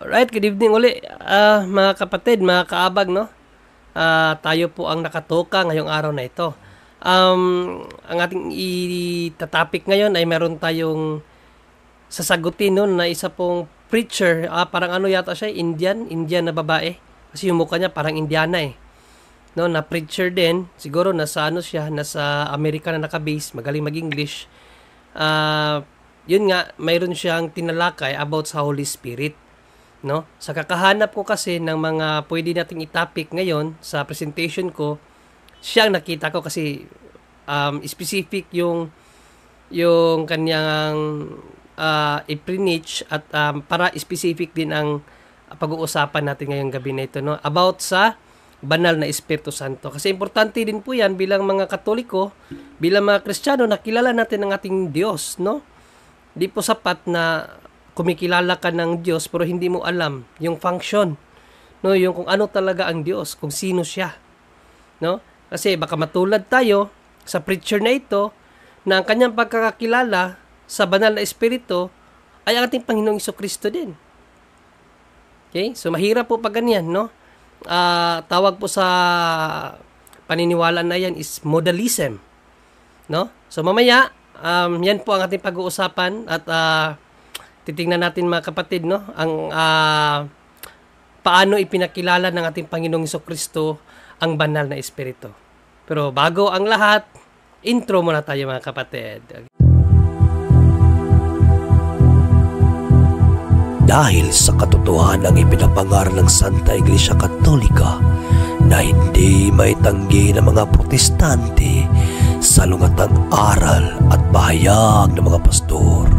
Alright, good evening uli, mga kapatid, mga kaabag, no? Tayo po ang nakatoka ngayong araw na ito. Ang ating itatopic ngayon ay meron tayong sasagutin, no, na isa pong preacher, parang ano yata siya, Indian na babae. Kasi yung mukha niya parang Indiana eh. No, na preacher din, siguro nasa ano siya, nasa Amerika na nakabase, magaling mag-English. Yun nga, mayroon siyang tinalakay about sa Holy Spirit. No? Sa kakahanap ko kasi ng mga pwede nating i-topic ngayon sa presentation ko, siya ang nakita ko kasi specific yung kanyang i-preach at para specific din ang pag-uusapan natin ngayong gabi na ito, no? About sa banal na Espiritu Santo. Kasi importante din po yan bilang mga Katoliko, bilang mga Kristiyano, nakilala natin ang ating Diyos, no? Di po sapat na kumikilala ka ng Diyos pero hindi mo alam yung function, no, yung kung ano talaga ang Diyos, kung sino siya, no? Kasi baka matulad tayo sa preacher na ito na ang kanyang pagkakakilala sa banal na espiritu ay ang ating Panginoong Jesucristo din. Okay? So mahirap po pag ganyan, no? Tawag po sa paniniwala na yan is modalism, no? So mamaya yan po ang ating pag-uusapan at titingnan natin mga kapatid, no, ang paano ipinakilala ng ating Panginoong Jesucristo ang banal na espiritu. Pero bago ang lahat, intro muna tayo mga kapatid. Dahil sa katotohanang ipinapangaral ng Santa Iglesia Katolika na hindi maitanggi ng mga protestante sa lungatang aral at pahayag ng mga pastor,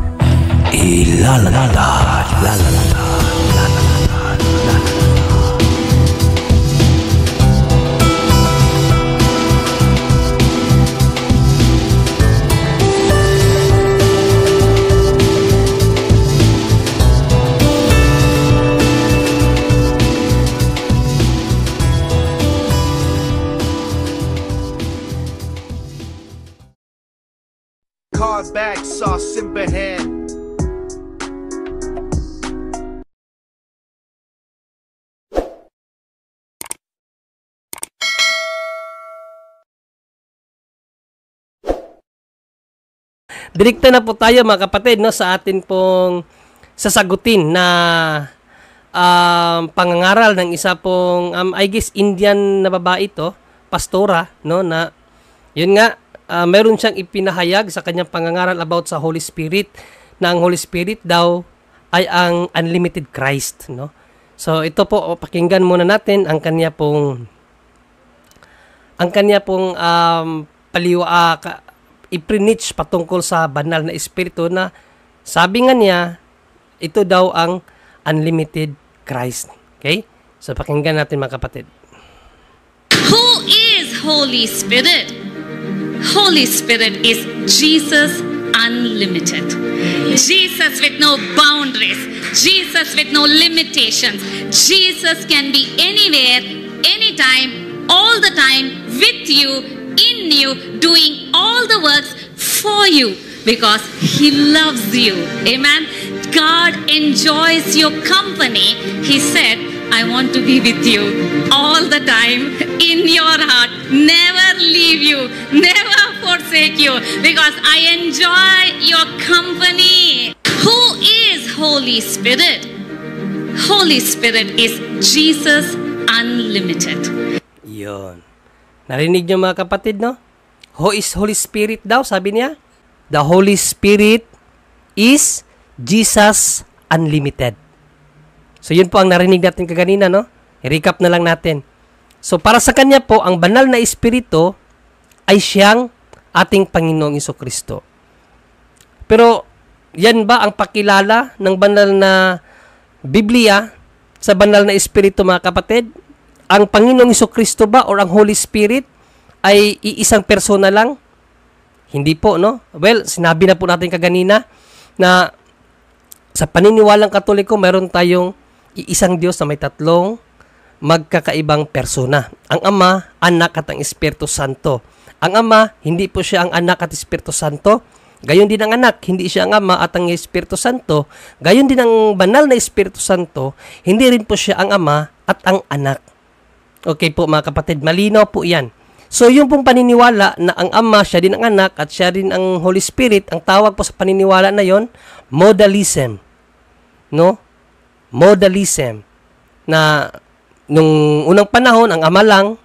Car back, saw Simbahan. Direkta na po tayo mga kapatid, no, sa atin pong sasagutin na pangangaral ng isa pong I guess Indian na babae to, pastora, no, na yun nga meron siyang ipinahayag sa kanyang pangangaral about sa Holy Spirit, na ang Holy Spirit daw ay ang unlimited Christ, no. So ito po, pakinggan muna natin ang kanya pong i-preach patungkol sa banal na espiritu na sabi nga niya, ito daw ang unlimited Christ. Okay? So, pakinggan natin mga kapatid. Who is Holy Spirit? Holy Spirit is Jesus unlimited. Jesus with no boundaries. Jesus with no limitations. Jesus can be anywhere, anytime, all the time, with you, in you, doing all the works for you because He loves you. Amen. God enjoys your company. He said, I want to be with you all the time, in your heart, never leave you, never forsake you, because I enjoy your company. Who is Holy Spirit? Holy Spirit is Jesus unlimited. Yun. Narinig niyo mga kapatid, no? Who is Holy Spirit daw, sabi niya? The Holy Spirit is Jesus unlimited. So yun po ang narinig natin kaganina, no? I-recap na lang natin. So para sa kanya po, ang banal na espiritu ay siyang ating Panginoong Jesucristo. Pero yan ba ang pakilala ng banal na Biblia sa banal na espiritu mga kapatid? Ang Panginoong Jesucristo ba or ang Holy Spirit ay iisang persona lang? Hindi po, no? Well, sinabi na po natin kaganina na sa paniniwalang Katoliko, meron tayong iisang Diyos na may tatlong magkakaibang persona. Ang Ama, Anak at ang Espiritu Santo. Ang Ama, hindi po siya ang Anak at Espiritu Santo. gayon din ang anak, hindi siya ang ama at ang Espiritu Santo, gayon din ang banal na Espiritu Santo, hindi rin po siya ang ama at ang anak. Okay po mga kapatid, malinaw po yan. So yung pong paniniwala na ang ama, siya din ang anak at siya din ang Holy Spirit, ang tawag po sa paniniwala na yon, modalism. No? Modalism. Na nung unang panahon, ang ama lang,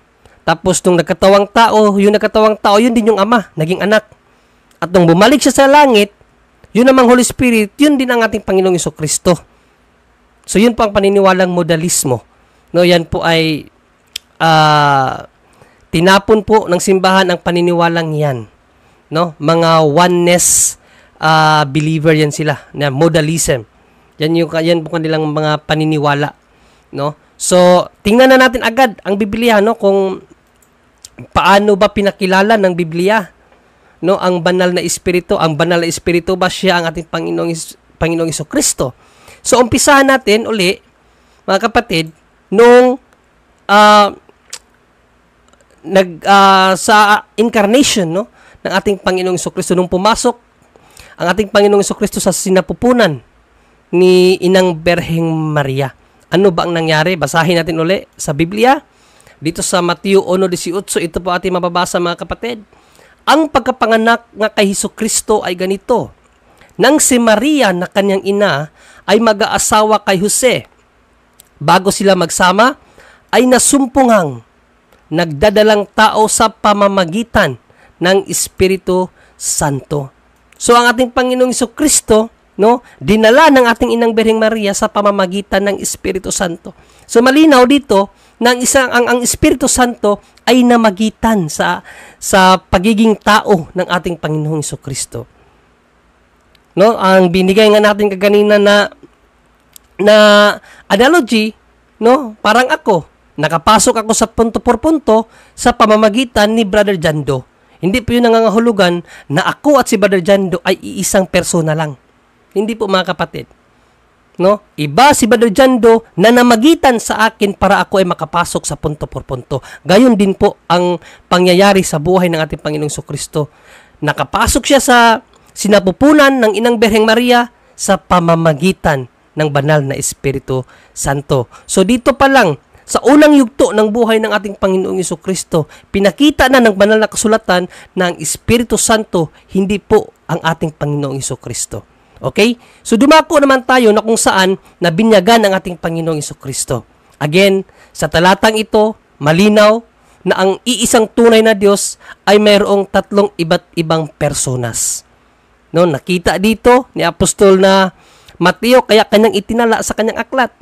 tapos nung nagkatawang tao, yun din yung ama, naging anak. At nung bumalik siya sa langit, yun namang Holy Spirit, yun din ang ating Panginoong Jesucristo. So yun po ang paniniwalang modalismo. No, yan po ay tinapon po ng simbahan ang paniniwalang yan. No, mga oneness believer yan sila, na modalism. Yan po kanilang mga paniniwala, no? So, tingnan na natin agad ang Biblia, no, kung paano ba pinakilala ng Biblia, no, ang banal na espiritu. Ang banal na espiritu ba siya ang ating Panginoong Jesucristo? So, umpisahan natin uli, mga kapatid, nung sa incarnation, no, ng ating Panginoong Jesucristo, nung pumasok ang ating Panginoong Jesucristo sa sinapupunan ni Inang Berheng Maria. Ano ba ang nangyari? Basahin natin uli sa Biblia. Dito sa Mateo 1:18, ito po ating mababasa mga kapatid. Ang pagkapanganak nga kay Jesucristo ay ganito. Nang si Maria na kanyang ina ay mag-aasawa kay Jose, bago sila magsama, ay nasumpungang nagdadalang tao sa pamamagitan ng Espiritu Santo. So ang ating Panginoong Jesucristo, no, dinala ng ating Inang Berheng Maria sa pamamagitan ng Espiritu Santo. So malinaw dito na ang Espiritu Santo ay namagitan sa pagiging tao ng ating Panginoong Jesucristo. No, ang binigay nga natin kaganina na analogy, no, parang nakapasok ako sa punto por punto sa pamamagitan ni Brother Jando. Hindi po yun nangangahulugan na ako at si Brother Jando ay iisang persona lang. Hindi po mga kapatid. No? Iba si Brother Jando na namagitan sa akin para ako ay makapasok sa punto por punto. Gayon din po ang pangyayari sa buhay ng ating Panginoong Jesucristo. Nakapasok siya sa sinapupunan ng Inang Berheng Maria sa pamamagitan ng banal na Espiritu Santo. So dito pa lang, sa unang yugto ng buhay ng ating Panginoong Jesucristo, pinakita na ng banal na kasulatan na ang Espiritu Santo hindi po ang ating Panginoong Jesucristo. Okay? So dumako naman tayo na kung saan nabinyagan ang ating Panginoong Jesucristo. Again, sa talatang ito, malinaw na ang iisang tunay na Diyos ay mayroong tatlong iba't ibang personas. No, nakita dito ni Apostol na Mateo, kaya kanyang itinala sa kanyang aklat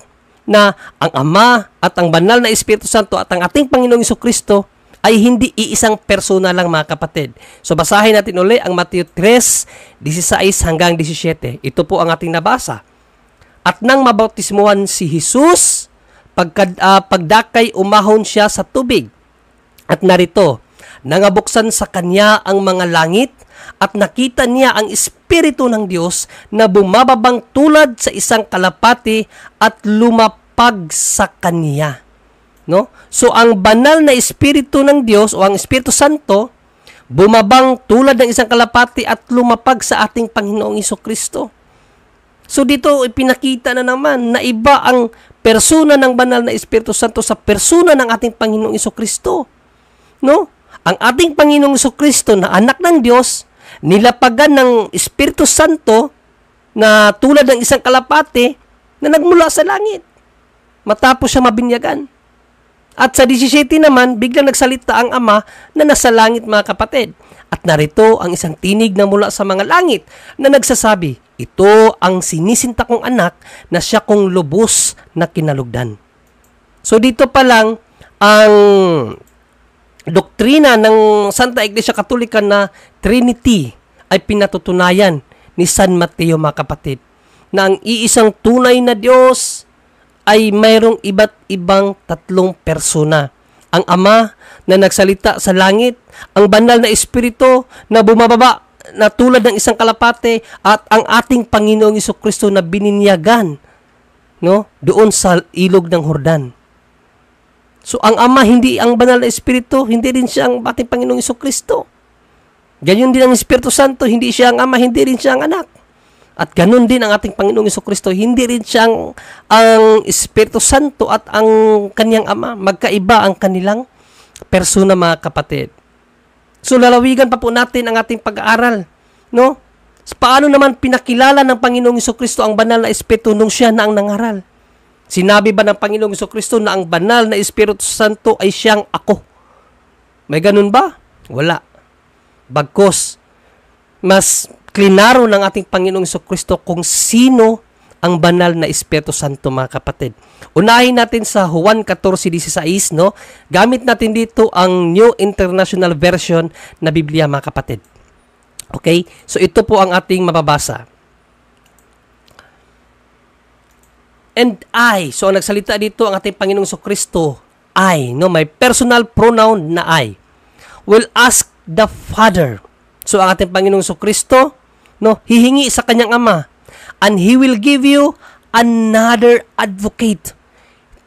na ang Ama at ang banal na Espiritu Santo at ang ating Panginoong Jesucristo ay hindi iisang persona lang mga kapatid. So basahin natin uli ang Mateo 3:16 hanggang 17. Ito po ang ating nabasa. At nang mabautismuhan si Jesus, pagdakay umahon siya sa tubig. At narito, nangabuksan sa kanya ang mga langit at nakita niya ang Espiritu ng Diyos na bumababang tulad sa isang kalapati at lumapag sa kanya. No? So, ang banal na Espiritu ng Diyos o ang Espiritu Santo, bumabang tulad ng isang kalapati at lumapag sa ating Panginoong Jesucristo. So, dito ipinakita na naman na iba ang persona ng banal na Espiritu Santo sa persona ng ating Panginoong Jesucristo. No? Ang ating Panginoong Jesucristo na anak ng Diyos, nilapagan ng Espiritu Santo na tulad ng isang kalapati na nagmula sa langit matapos siya mabinyagan. At sa 17 naman, biglang nagsalita ang Ama na nasa langit mga kapatid. At narito ang isang tinig na mula sa mga langit na nagsasabi, ito ang sinisinta kong anak na siya kong lubos na kinalugdan. So dito pa lang ang doktrina ng Santa Iglesia Katolika na Trinity ay pinatutunayan ni San Mateo mga kapatid na ang iisang tunay na Diyos ay mayroong iba't ibang tatlong persona. Ang Ama na nagsalita sa langit, ang banal na Espiritu na bumababa na tulad ng isang kalapate at ang ating Panginoong Jesucristo na bininyagan, no, doon sa ilog ng Jordan. So, ang Ama, hindi ang banal na Espiritu, hindi rin siya ang ating Panginoong Jesucristo. Ganyan din ang Espiritu Santo, hindi siya ang Ama, hindi rin siya ang Anak. At ganun din ang ating Panginoong Jesucristo, hindi rin siya ang Espiritu Santo at ang kanyang Ama. Magkaiba ang kanilang persona, mga kapatid. So lalawigan pa po natin ang ating pag-aaral, no? Paano naman pinakilala ng Panginoong Jesucristo ang banal na Espiritu nung siya na ang nangaral? Sinabi ba ng Panginoong Jesucristo na ang banal na Espiritu Santo ay siyang ako? May ganun ba? Wala. Bagkus, mas klinaro ng ating Panginoong Jesucristo kung sino ang banal na Espiritu Santo, mga kapatid. Unahin natin sa Juan 14:16, no? Gamit natin dito ang New International Version na Biblia, mga kapatid. Okay? So ito po ang ating mababasa. And I, so ang nagsalita dito ang ating Panginoong Jesucristo, I, no? May personal pronoun na I, will ask the Father. So ang ating Panginoong Jesucristo, no, hihingi sa kanyang Ama, and He will give you another advocate.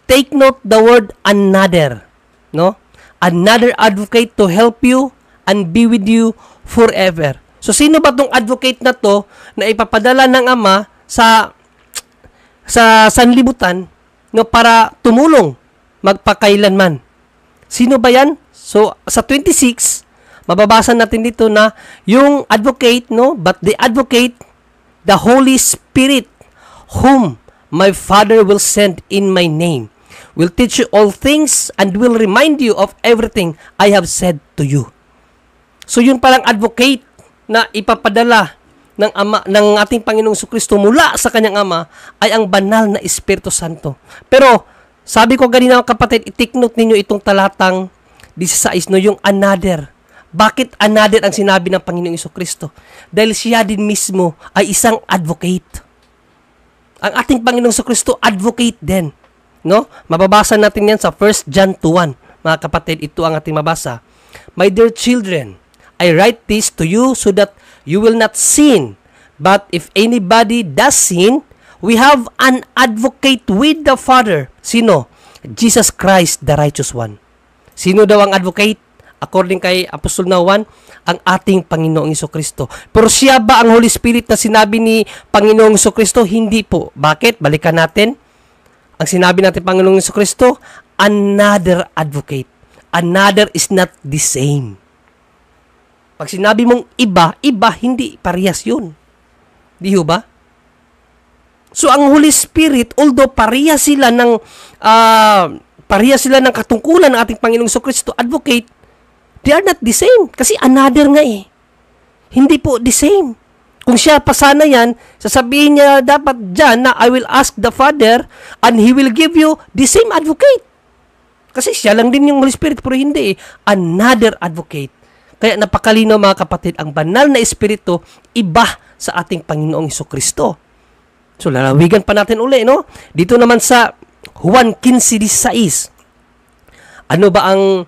Take note the word another, no? Another advocate to help you and be with you forever. So sino ba tong advocate na to na ipapadala ng Ama sa sanlibutan, no, para tumulong magpakailanman? Sino ba yan? So sa 26, mababasa natin dito na yung advocate, no, but the advocate, the Holy Spirit, whom my Father will send in my name, will teach you all things and will remind you of everything I have said to you. So yun palang advocate na ipapadala ng Ama, ng ating Panginoong Jesucristo mula sa kanyang Ama ay ang banal na Espiritu Santo. Pero sabi ko ganina, kapatid, i-take note ninyo itong talatang 16, no, yung another. Bakit another ang sinabi ng Panginoong Jesucristo? Dahil siya din mismo ay isang advocate. Ang ating Panginoong Jesucristo, advocate din, no? Mababasa natin yan sa 1 John 2:1. Mga kapatid, ito ang ating mabasa. My dear children, I write this to you so that you will not sin. But if anybody does sin, we have an advocate with the Father. Sino? Jesus Christ, the righteous one. Sino daw ang advocate? According kay Apostol na Juan, ang ating Panginoong Jesucristo. Pero siya ba ang Holy Spirit na sinabi ni Panginoong Jesucristo? Hindi po. Bakit? Balikan natin. Ang sinabi natin Panginoong Jesucristo, another advocate. Another is not the same. Pag sinabi mong iba, hindi parehas yun. Di ba? So ang Holy Spirit, although parehas sila ng katungkulan ng ating Panginoong Jesucristo, advocate, they are not the same. Kasi another nga eh. Hindi po the same. Kung siya pa sana yan, sasabihin niya dapat dyan na I will ask the Father and He will give you the same advocate. Kasi siya lang din yung Holy Spirit, pero hindi eh. Another advocate. Kaya napakalino, mga kapatid, ang banal na Espiritu, iba sa ating Panginoong Jesucristo. So lalawigan pa natin uli, no? Dito naman sa Juan 15:16. Ano ba ang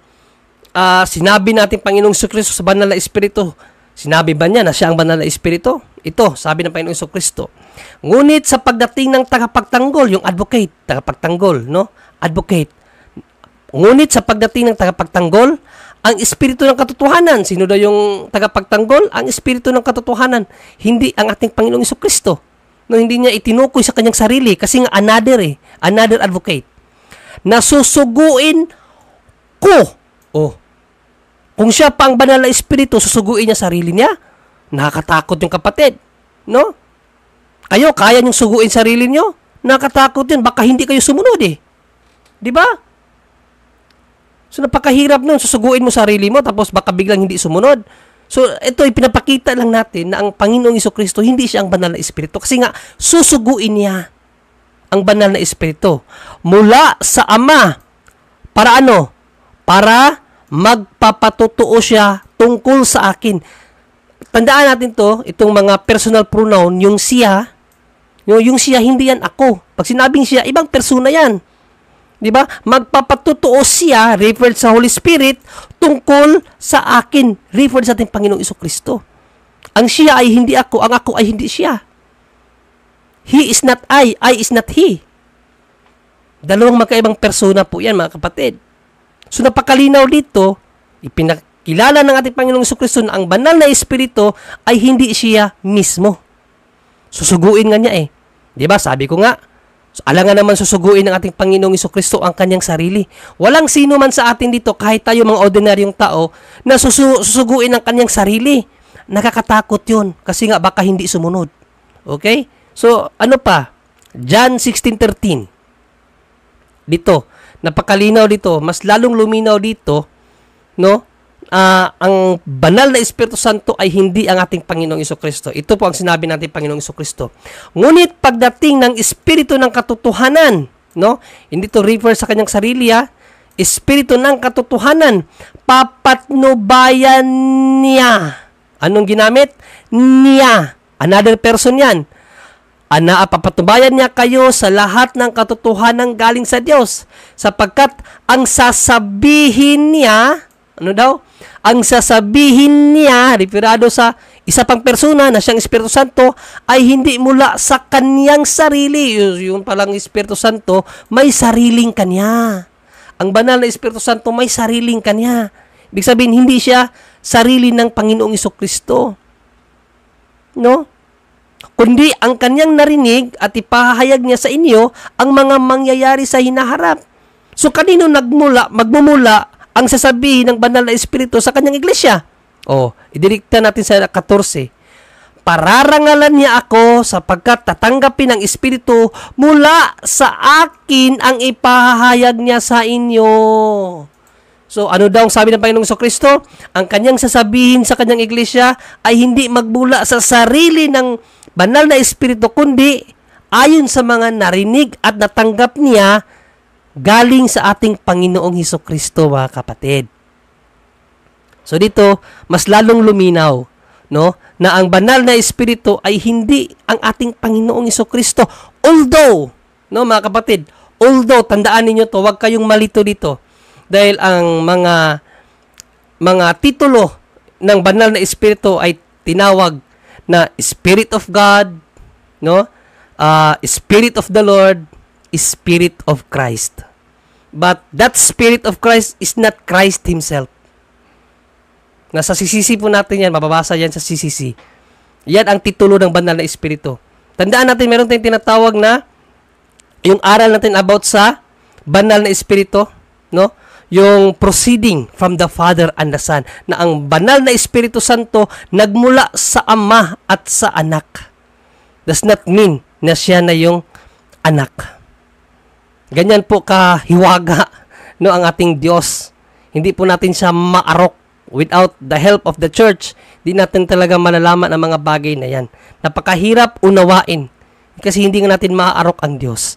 sinabi natin Panginoong Jesucristo sa banal na Espiritu? Sinabi ba niya na siya ang banal na Espiritu? Ito, sabi ng Panginoong Jesucristo. Ngunit sa pagdating ng tagapagtanggol, yung advocate, tagapagtanggol, no? Advocate. Ngunit sa pagdating ng tagapagtanggol, ang Espiritu ng katotohanan. Sino daw yung tagapagtanggol? Ang Espiritu ng katotohanan. Hindi ang ating Panginoong Jesucristo. No, hindi niya itinukoy sa kanyang sarili kasi nga another another advocate. Nasusuguin ko. Oh. Kung siya pa ang banal na Espiritu, susuguin niya sarili niya. Nakakatakot yung kapatid. No? Kayo, kaya niyong suguin sarili niyo? Nakakatakot yun. Baka hindi kayo sumunod eh. Di ba? So, napakahirap nun. Susuguin mo sarili mo, tapos baka biglang hindi sumunod. So, ito, ipinapakita lang natin na ang Panginoong Jesucristo, hindi siya ang banal na Espiritu. Kasi nga, susuguin niya ang banal na Espiritu mula sa Ama. Para ano? Para magpapatotoo siya tungkol sa akin. Tandaan natin to, itong mga personal pronoun, yung siya, yung siya, hindi yan ako. Pag sinabing siya, ibang persona yan. Di ba? Magpapatotoo siya, referred sa Holy Spirit, tungkol sa akin, referred sa ating Panginoong Jesucristo. Ang siya ay hindi ako, ang ako ay hindi siya. He is not I is not He. Dalawang magkaibang persona po yan, mga kapatid. So napakalinaw dito, kilala ng ating Panginoong Jesucristo na ang banal na Espiritu ay hindi siya mismo. Susuguin nga niya eh. Di ba? Sabi ko nga, alangan naman susuguin ng ating Panginoong Jesucristo ang kanyang sarili. Walang sino man sa atin dito, kahit tayo mga ordinaryong tao, na susuguin ang kanyang sarili. Nakakatakot yun kasi nga baka hindi sumunod. Okay? So, ano pa? John 16:13. Dito, napakalinaw dito, mas lalong luminaw dito, no? Ang banal na Espiritu Santo ay hindi ang ating Panginoong Jesucristo. Ito po ang sinabi natin Panginoong Jesucristo. Ngunit pagdating ng Espiritu ng katotohanan, no? Hindi to refer sa kanyang sarili, Espiritu ng katotohanan, papatnubayan niya. Anong ginamit? Niya. Another person yan. Papatubayan niya kayo sa lahat ng katotohanan galing sa Diyos. Sapagkat ang sasabihin niya, ano daw? Ang sasabihin niya, referado sa isa pang persona na siyang Espiritu Santo, ay hindi mula sa kanyang sarili. Yung palang Espiritu Santo, may sariling kanya. Ang banal na Espiritu Santo, may sariling kanya. Ibig sabihin, hindi siya sarili ng Panginoong Jesucristo. No? Kundi ang kanyang narinig at ipahayag niya sa inyo ang mga mangyayari sa hinaharap. So, kanino magmumula ang sasabihin ng banal na Espiritu sa kanyang iglesia? Idirekta natin sa 14. Pararangalan niya ako sapagkat tatanggapin ng Espiritu mula sa akin ang ipahayag niya sa inyo. So, ano daw ang sabi ng Panginoong Jesucristo? Ang kanyang sasabihin sa kanyang iglesia ay hindi magmula sa sarili ng banal na Espiritu, kundi ayon sa mga narinig at natanggap niya galing sa ating Panginoong Jesucristo, mga kapatid. So, dito, mas lalong luminaw, no, na ang banal na Espiritu ay hindi ang ating Panginoong Jesucristo. Although, no, mga kapatid, tandaan ninyo to, huwag kayong malito dito. Dahil ang mga titulo ng banal na Espiritu ay tinawag na Spirit of God, no? Spirit of the Lord, Spirit of Christ. But that Spirit of Christ is not Christ Himself. Nasa CCC po natin yan, mababasa yan sa CCC. Yan ang titulo ng banal na Espiritu. Tandaan natin, meron tayong tinatawag na yung aral natin about sa banal na Espiritu, no? Yung proceeding from the Father and the Son, na ang banal na Espiritu Santo nagmula sa Ama at sa Anak. Does not mean na siya na yung anak. Ganyan po kahiwaga, no, ang ating Diyos. Hindi po natin siya maarok. Without the help of the church, di natin talaga malalaman ang mga bagay na yan. Napakahirap unawain kasi hindi nga natin maaarok ang Diyos.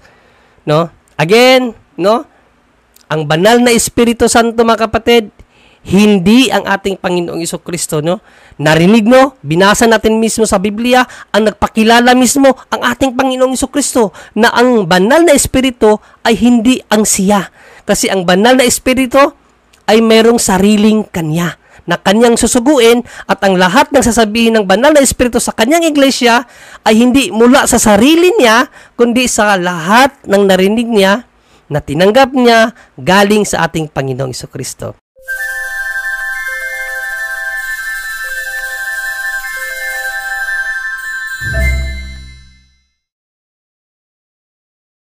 No? Again, no? Ang banal na Espiritu Santo, mga kapatid, hindi ang ating Panginoong Jesucristo, no? Narinig, no? Binasa natin mismo sa Biblia, ang nagpakilala mismo ang ating Panginoong Jesucristo na ang banal na Espiritu ay hindi ang siya. Kasi ang banal na Espiritu ay merong sariling kanya na kanyang susuguin, at ang lahat ng sasabihin ng banal na Espiritu sa kanyang iglesia ay hindi mula sa sarili niya, kundi sa lahat ng narinig niya na tinanggap niya galing sa ating Panginoong Jesucristo.